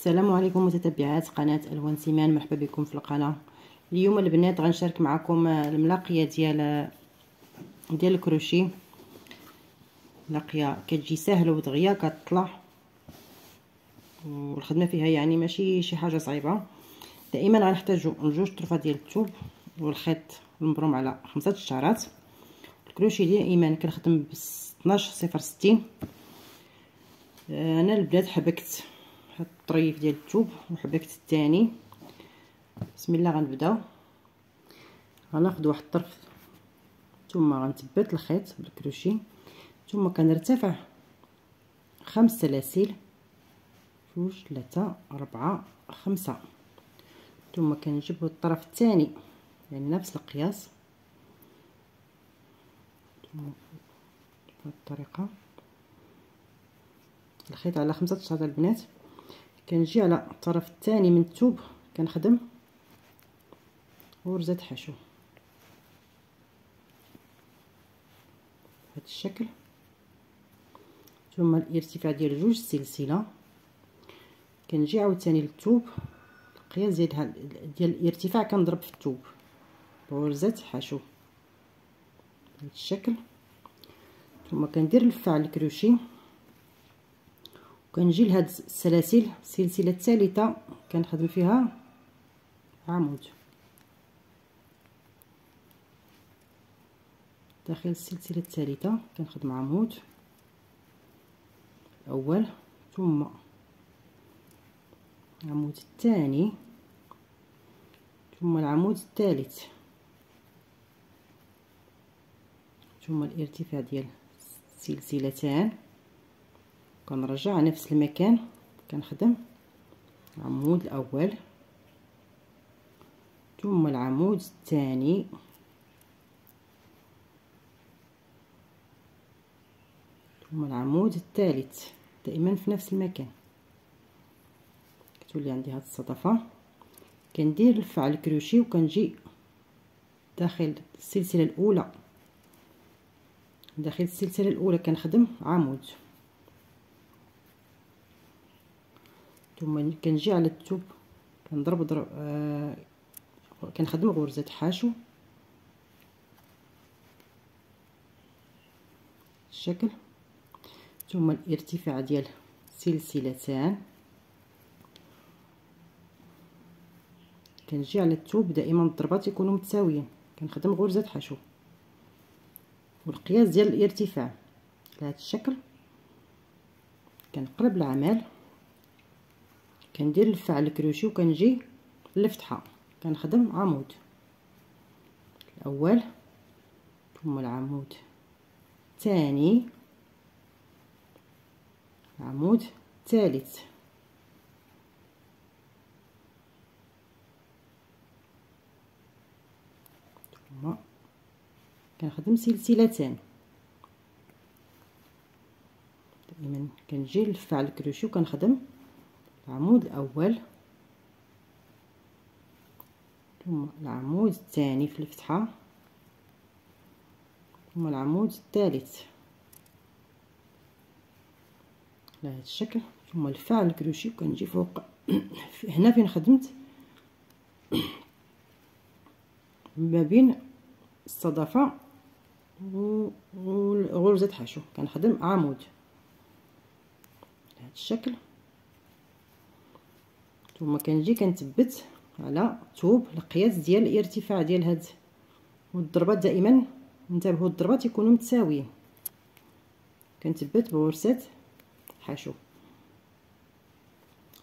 السلام عليكم متتبعات قناه الوان سيمان، مرحبا بكم في القناه. اليوم البنات غنشارك معكم الملاقيه ديال الكروشي. ملاقيه كتجي ساهله ودغيا كتطلع، والخدمه فيها يعني ماشي شي حاجه صعيبه. دائما غنحتاجو جوج طرفه ديال الثوب والخيط المبروم على 5 شعرات. الكروشي دائما كنخدم ب 12.060. انا البنات حبكت هاد الطريف ديال الثوب وحبكت الثاني. بسم الله غنبداو. غناخذ واحد الطرف ثم غنثبت الخيط بالكروشي، ثم كنرتفع 5 سلاسل، 2 3 4 5، ثم كنجيب الطرف الثاني يعني نفس القياس بهذه الطريقه. الخيط على 5 شعرات البنات. كنجي على الطرف الثاني من الثوب كنخدم غرزه حشو بهذا الشكل، ثم الارتفاع ديال 2 سلسله. كنجي عاوتاني للثوب القياس ديال الارتفاع كنضرب في الثوب بغرزه حشو بهذا الشكل، ثم كندير لفه على الكروشي وكنجي لهاد السلاسل. السلسله الثالثه كنخدم فيها عمود داخل السلسله الثالثه، كنخدم عمود الاول ثم العمود الثاني ثم العمود الثالث، ثم الارتفاع ديال سلسلتان. كنرجع نفس المكان كنخدم العمود الاول ثم العمود الثاني ثم العمود الثالث، دائما في نفس المكان. كتولي عندي هاد الصدفه. كندير لفه على الكروشي وكنجي داخل السلسله الاولى، داخل السلسله الاولى كنخدم عمود، ثم كنجي على الثوب كنضرب كنخدم غرزه حشو الشكل، ثم الارتفاع ديال سلسلتان. كنجي على الثوب دائما الضربات يكونوا متساويين، كنخدم غرزه حشو والقياس ديال الارتفاع بهذا الشكل. كنقلب العمل، كندير لفه على الكروشي وكنجي للفتحه كنخدم عمود الاول ثم العمود الثاني العمود الثالث، ثم كنخدم سلسلتين. دائما كنجي لفه على الكروشي وكنخدم العمود الاول ثم العمود الثاني في الفتحه ثم العمود الثالث على هذا الشكل، ثم لفه على الكروشي وكنجي فوق هنا فين خدمت ما بين الصدفه وغرزه حشو كنخدم عمود بهذا الشكل، ثم كنجي كنثبت على ثوب القياس ديال الارتفاع ديال هاد. والضربات دائما انتبهوا الضربات يكونوا متساويين. كنثبت بغرزه حشو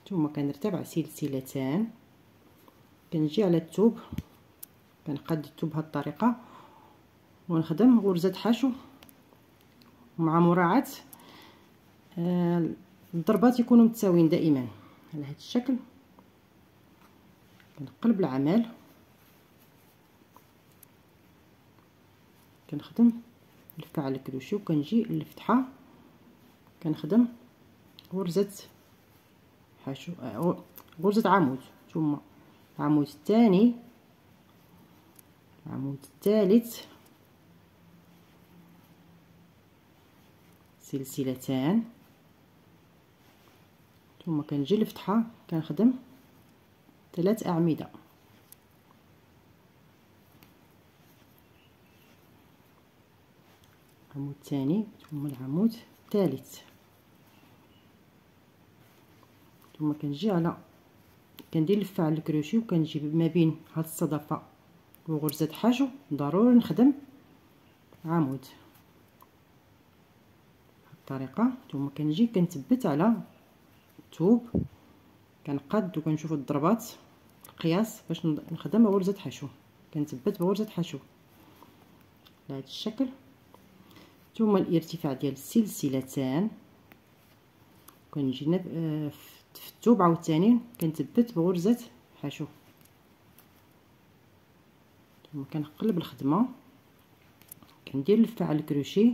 ثم كنرتفع سلسلتان. كنجي على الثوب كنقاد الثوب بهذه الطريقه ونخدم غرزه حشو مع مراعاه الضربات يكونوا متساويين دائما على هذا الشكل. كنقلب العمل، كنخدم لفه على الكروشي وكنجي للفتحه كنخدم غرزه حشو غرزه عمود، ثم العمود الثاني العمود الثالث سلسلتان، ثم كنجي للفتحه كنخدم 3 اعمده، العمود الثاني ثم العمود الثالث، ثم كنجي على كندير لفه على الكروشي وكنجيب ما بين هاد الصدفه وغرزه حشو ضروري نخدم عمود الطريقه. ثم كنجي كنثبت على الثوب، كنقاد وكنشوف الضربات القياس باش نخدم غرزه حشو، كنثبت بغرزه حشو على هذا الشكل. ثم الارتفاع ديال السلسلتان كنجي في الثوب عاوتاني كنثبت بغرزه حشو، ثم كنقلب الخدمه كندير لفه على الكروشي،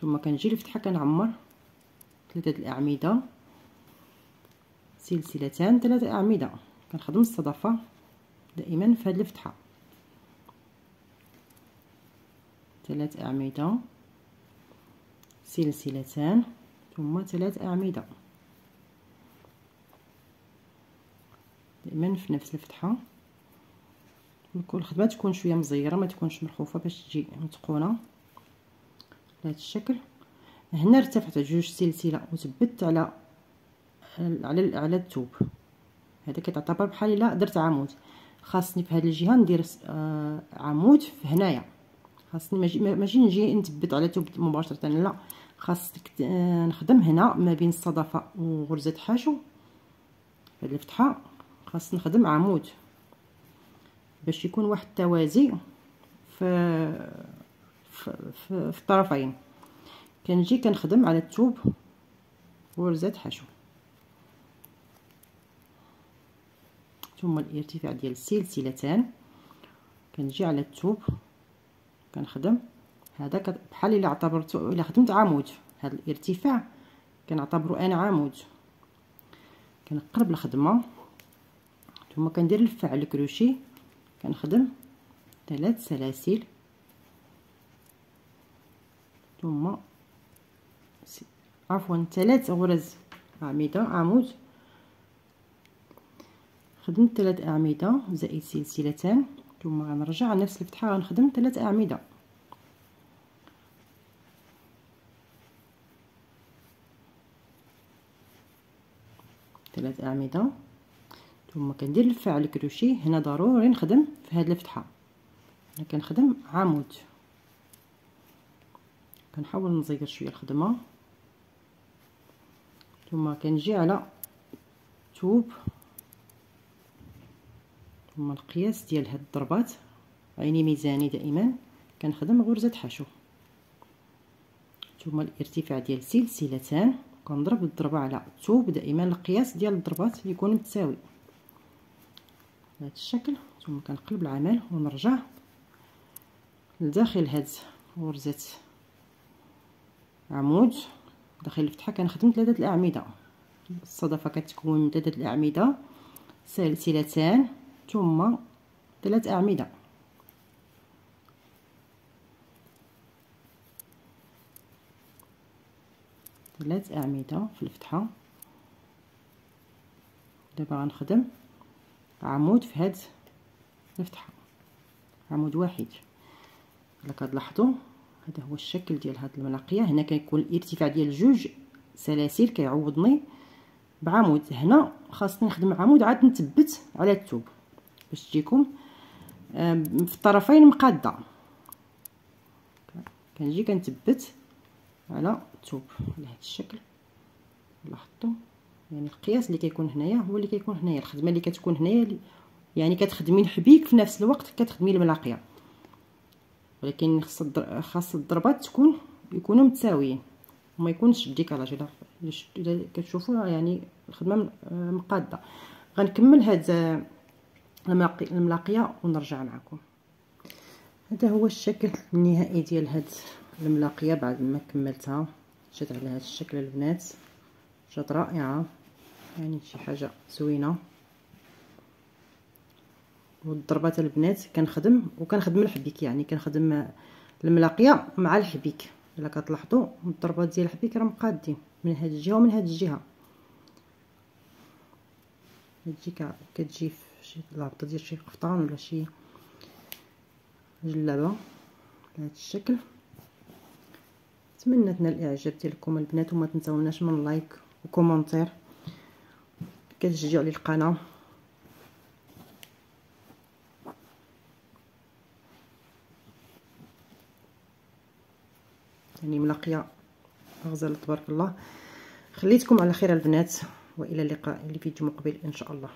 ثم كنجي لفتحه كنعمر 3 الاعمده، سلسلتان 3 اعمده، كنخدم الصدفه دائما في هذه الفتحه 3 اعمده، سلسلتان ثم 3 اعمده، دائما في نفس الفتحه. كل خدمه تكون شويه مزيره ما تكونش مرخوفه باش تجي متقونه بهذا الشكل. هنا ارتفعت 2 سلسله وثبت على الثوب، هذا كتعتبر بحال الا درت عمود. خاصني في هذه الجهه ندير عمود في هنايا، خاصني ماشي نجي نثبت على الثوب مباشره، لا خاصك نخدم هنا ما بين الصدفه وغرزه حشو هذه الفتحه، خاص نخدم عمود باش يكون واحد التوازي في الطرفين. كنجي كنخدم على الثوب غرزه حشو، ثم الارتفاع ديال السلسلتان كنجي على الثوب كنخدم هذا بحال الا اعتبرته الا خدمت عمود، هذا الارتفاع كنعتبرو انا عمود. كنقرب الخدمه ثم كندير لفه على الكروشي كنخدم 3 سلاسل، ثم عفوا 3 غرز اعمده عمود، خدمت 3 اعمده زائد سلسلتان، ثم غنرجع على نفس الفتحه غنخدم 3 اعمده، ثلاث اعمده، ثم كندير لفه على الكروشي. هنا ضروري نخدم في هذه الفتحه، انا كنخدم عمود، كنحاول نزير شويه الخدمه، ثم كنجي على الثوب، ثم القياس ديال هاد الضربات عيني ميزاني دائما كنخدم غرزه حشو، ثم الارتفاع ديال سلسلتان كنضرب الضربه على الثوب، دائما القياس ديال الضربات يكون متساوي بهذا الشكل. ثم كنقلب العمل ونرجع لداخل هاد غرزه عمود داخل الفتحه كنخدم 3 الاعمده، الصدفه كتكون من 3 الاعمده، سلسلتان ثم 3 اعمده، ثلاث اعمده في الفتحه. دابا غنخدم عمود في هاد الفتحه، عمود واحد. الا كتلاحظوا هذا هو الشكل ديال هاد الملاقيه، هنا كيكون الارتفاع ديال 2 سلاسل كيعوضني بعمود. هنا خاصني نخدم عمود عاد نثبت على الثوب باش تجيكم في الطرفين مقاده، كنجي كنثبت على الثوب على هذا الشكل. لاحظتوا يعني القياس اللي كيكون هنايا هو اللي كيكون هنايا، الخدمه اللي كتكون هنايا يعني كتخدمي الحبيك في نفس الوقت كتخدمي الملاقيه، ولكن خاص الضربات يكونوا متساويين وما يكونش الديكالاج. الا كتشوفوا يعني الخدمه مقاده. غنكمل هاد الملاقيه ونرجع معكم. هذا هو الشكل النهائي ديال هاد الملاقيه بعد ما كملتها، جات على هذا الشكل البنات، جات رائعه يعني شي حاجه زوينه. والضربات البنات كنخدم الحبيك، يعني كنخدم الملاقيه مع الحبيك. الا كتلاحظوا الضربات ديال الحبيك راه مقادين من هذه الجهه ومن هذه الجهه، كتجي في شي لابطه ديال شي قفطان ولا شي جلابه بهذا الشكل. نتمنى تنال الاعجاب ديالكم البنات، وما تنساوناش من لايك وكومونتير كتشجعوا لي القناه. يعني ملاقيه غزاله تبارك الله. خليتكم على خير البنات، والى اللقاء في فيديو مقبل ان شاء الله.